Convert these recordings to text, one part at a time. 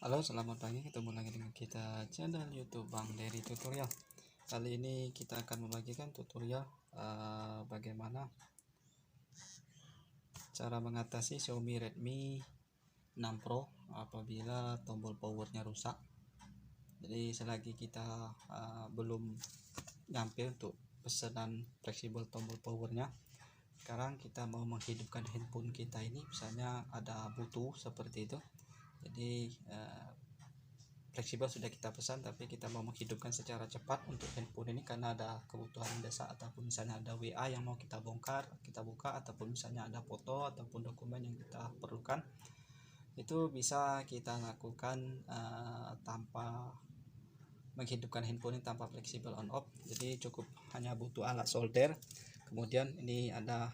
Halo, selamat pagi. Ketemu lagi dengan kita channel YouTube Bang Dery Tutorial. Kali ini kita akan membagikan tutorial bagaimana cara mengatasi Xiaomi Redmi 6 Pro apabila tombol powernya rusak. Jadi selagi kita belum nyampe untuk pesanan fleksibel tombol powernya, sekarang kita mau menghidupkan handphone kita ini, misalnya ada butuh seperti itu. Jadi fleksibel sudah kita pesan, tapi kita mau menghidupkan secara cepat untuk handphone ini karena ada kebutuhan mendesak, ataupun misalnya ada WA yang mau kita bongkar, kita buka, ataupun misalnya ada foto ataupun dokumen yang kita perlukan, itu bisa kita lakukan tanpa menghidupkan handphone ini, tanpa fleksibel on off. Jadi cukup hanya butuh alat solder, kemudian ini ada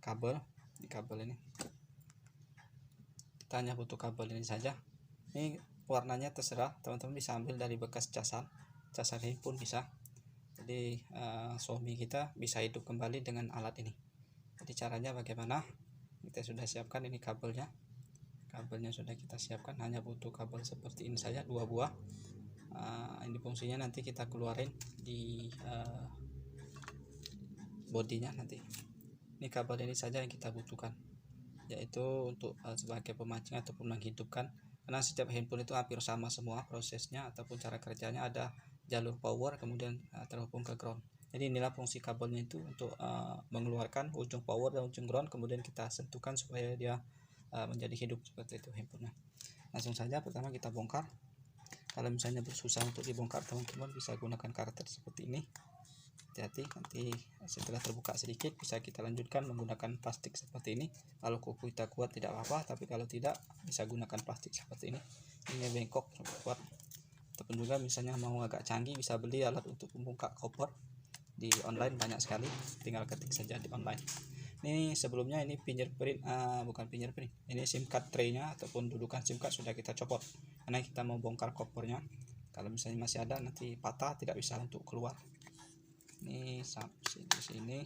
kabel. Ini kabel ini, kita hanya butuh kabel ini saja. Ini warnanya terserah, teman-teman bisa ambil dari bekas casan handphone bisa. Jadi Xiaomi kita bisa hidup kembali dengan alat ini. Jadi caranya bagaimana? Kita sudah siapkan ini kabelnya sudah kita siapkan, hanya butuh kabel seperti ini saja, 2 buah. Ini fungsinya nanti kita keluarin di bodinya nanti. Ini kabel ini saja yang kita butuhkan, yaitu untuk sebagai pemancing ataupun menghidupkan, karena setiap handphone itu hampir sama semua prosesnya ataupun cara kerjanya. Ada jalur power, kemudian terhubung ke ground. Jadi inilah fungsi kabelnya, itu untuk mengeluarkan ujung power dan ujung ground, kemudian kita sentuhkan supaya dia menjadi hidup seperti itu handphonenya. Langsung saja pertama kita bongkar. Kalau misalnya susah untuk dibongkar, teman-teman bisa gunakan karter seperti ini. Hati-hati, nanti setelah terbuka sedikit bisa kita lanjutkan menggunakan plastik seperti ini. Kalau kuku kita kuat tidak apa-apa, tapi kalau tidak bisa gunakan plastik seperti ini. Ini bengkok cukup kuat. Ataupun juga misalnya mau agak canggih, bisa beli alat untuk membuka koper di online, banyak sekali, tinggal ketik saja di online. Ini sebelumnya ini fingerprint, bukan fingerprint, ini SIM card tray-nya ataupun dudukan SIM card sudah kita copot karena kita mau bongkar kopernya. Kalau misalnya masih ada, nanti patah, tidak bisa untuk keluar. Ini di sini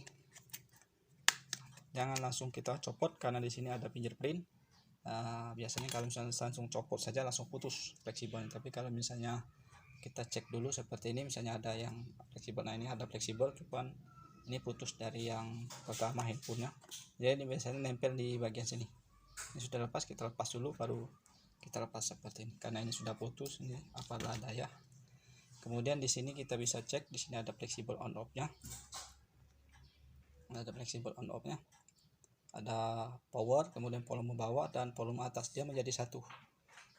jangan langsung kita copot karena di sini ada fingerprint. Biasanya kalau misalnya langsung copot saja langsung putus fleksibel, tapi kalau misalnya kita cek dulu seperti ini, misalnya ada yang fleksibel. Nah, ini ada fleksibel, cuman ini putus dari yang pertama handphonenya. Jadi ini biasanya nempel di bagian sini. Ini sudah lepas, kita lepas dulu baru kita lepas seperti ini, karena ini sudah putus. Ini apalah daya. Kemudian di sini kita bisa cek, di sini ada fleksibel on off-nya. Ada fleksibel on off-nya. Ada power, kemudian volume bawah dan volume atas, dia menjadi satu.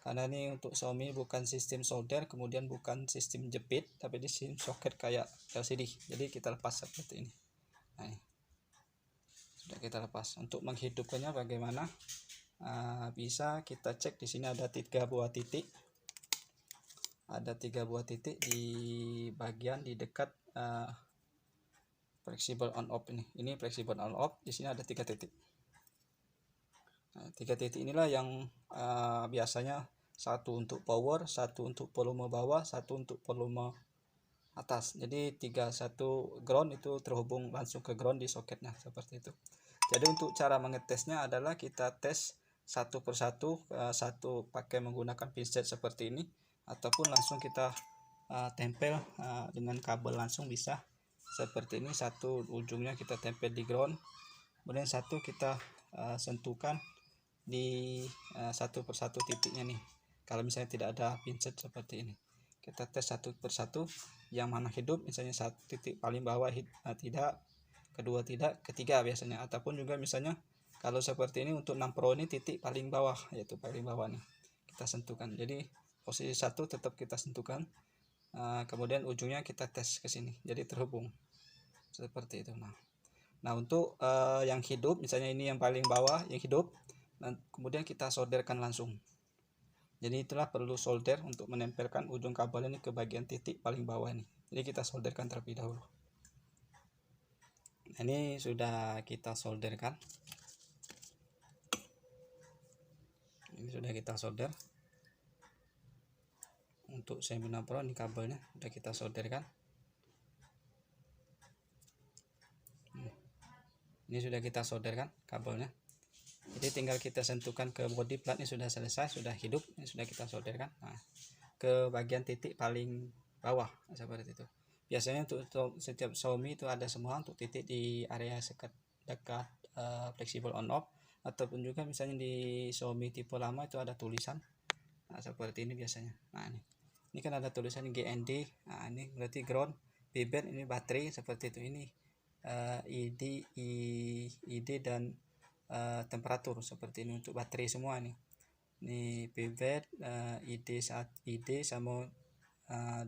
Karena ini untuk Xiaomi bukan sistem solder, kemudian bukan sistem jepit, tapi di sini soket kayak LCD. Jadi kita lepas seperti ini. Nah, ini sudah kita lepas. Untuk menghidupkannya bagaimana? Bisa kita cek, di sini ada 3 buah titik. Ada 3 buah titik di bagian di dekat fleksibel on off ini. Ini fleksibel on off, di sini ada 3 titik. Nah, 3 titik inilah yang biasanya satu untuk power, satu untuk volume bawah, satu untuk volume atas. Jadi 1 ground itu terhubung langsung ke ground di soketnya seperti itu. Jadi untuk cara mengetesnya adalah kita tes satu persatu, satu pakai menggunakan pinset seperti ini, ataupun langsung kita tempel dengan kabel langsung bisa seperti ini. Satu ujungnya kita tempel di ground, kemudian satu kita sentuhkan di satu persatu titiknya nih. Kalau misalnya tidak ada pinset seperti ini, kita tes satu persatu, yang mana hidup. Misalnya satu titik paling bawah tidak, kedua tidak, ketiga biasanya. Ataupun juga misalnya kalau seperti ini untuk 6 Pro ini titik paling bawah, yaitu paling bawah nih, kita sentuhkan. Jadi posisi satu tetap kita sentuhkan, kemudian ujungnya kita tes ke sini, jadi terhubung seperti itu. Nah untuk yang hidup, misalnya ini yang paling bawah yang hidup, dan kemudian kita solderkan langsung. Jadi itulah perlu solder untuk menempelkan ujung kabel ini ke bagian titik paling bawah ini. Jadi kita solderkan terlebih dahulu. Ini sudah kita solderkan. Ini sudah kita solder. Untuk Xiaomi 6 Pro ini kabelnya sudah kita solderkan. Ini sudah kita solderkan kabelnya. Jadi tinggal kita sentuhkan ke body platnya, sudah selesai, sudah hidup, ini sudah kita solderkan. Nah, ke bagian titik paling bawah seperti itu. Biasanya untuk setiap Xiaomi itu ada semua untuk titik di area dekat fleksibel on off, ataupun juga misalnya di Xiaomi tipe lama itu ada tulisan. Nah, seperti ini biasanya. Nah, ini kan ada tulisan GND. Nah, ini berarti ground, pivot ini baterai seperti itu. Ini ID dan temperatur seperti ini untuk baterai semua nih. Ini pivot, ID sama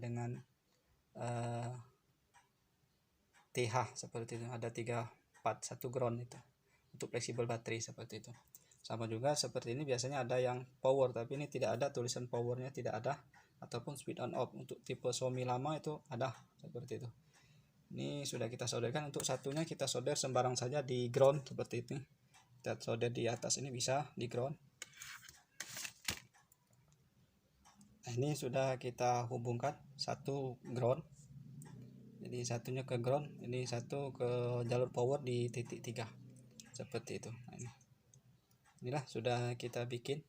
dengan TH seperti itu. Ada 3 part, 1 ground itu untuk fleksibel baterai seperti itu. Sama juga seperti ini biasanya ada yang power, tapi ini tidak ada tulisan powernya, tidak ada, ataupun speed on off. Untuk tipe Xiaomi lama itu ada seperti itu. Ini sudah kita solderkan. Untuk satunya kita solder sembarang saja di ground seperti ini. Kita solder di atas ini bisa di ground. Nah, ini sudah kita hubungkan satu ground. Jadi satunya ke ground, ini satu ke jalur power di titik 3 seperti itu. Nah, inilah sudah kita bikin.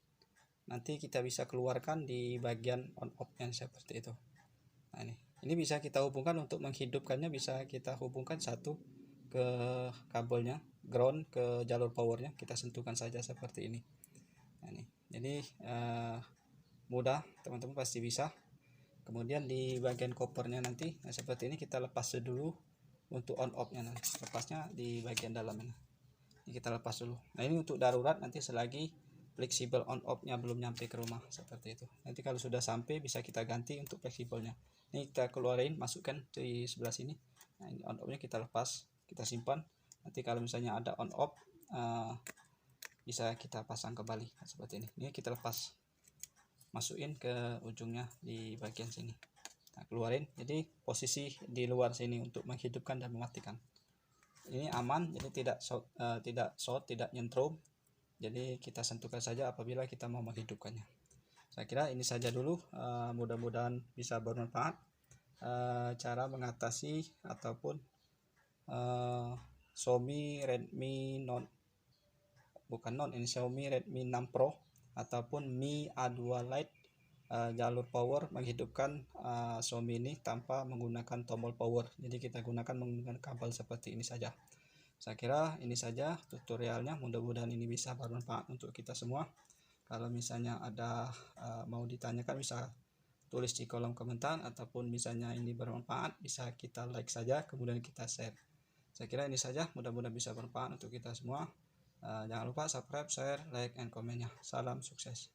Nanti kita bisa keluarkan di bagian on off nya seperti itu. Nah, ini bisa kita hubungkan. Untuk menghidupkannya bisa kita hubungkan satu ke kabelnya, ground ke jalur powernya, kita sentuhkan saja seperti ini. Nah, jadi mudah, teman-teman pasti bisa. Kemudian di bagian kopernya nanti, nah seperti ini kita lepas dulu untuk on off nya. Nanti lepasnya di bagian dalamnya, ini kita lepas dulu. Nah, ini untuk darurat, nanti selagi fleksibel on off nya belum nyampe ke rumah seperti itu. Nanti kalau sudah sampai bisa kita ganti untuk fleksibelnya. Ini kita keluarin, masukkan di sebelah sini. Nah, ini on off nya kita lepas, kita simpan. Nanti kalau misalnya ada on off bisa kita pasang kembali seperti ini. Ini kita lepas, masukin ke ujungnya di bagian sini. Nah, keluarin. Jadi posisi di luar sini untuk menghidupkan dan mematikan. Ini aman, jadi tidak short, tidak nyentrum. Jadi kita sentuhkan saja apabila kita mau menghidupkannya. Saya kira ini saja dulu. Mudah-mudahan bisa bermanfaat cara mengatasi ataupun Xiaomi Redmi Xiaomi Redmi 6 Pro ataupun Mi A2 Lite jalur power menghidupkan Xiaomi ini tanpa menggunakan tombol power. Jadi kita gunakan menggunakan kabel seperti ini saja. Saya kira ini saja tutorialnya. Mudah-mudahan ini bisa bermanfaat untuk kita semua. Kalau misalnya ada mau ditanyakan, bisa tulis di kolom komentar, ataupun misalnya ini bermanfaat bisa kita like saja, kemudian kita share. Saya kira ini saja, mudah-mudahan bisa bermanfaat untuk kita semua. Jangan lupa subscribe, share, like, and komennya. Salam sukses.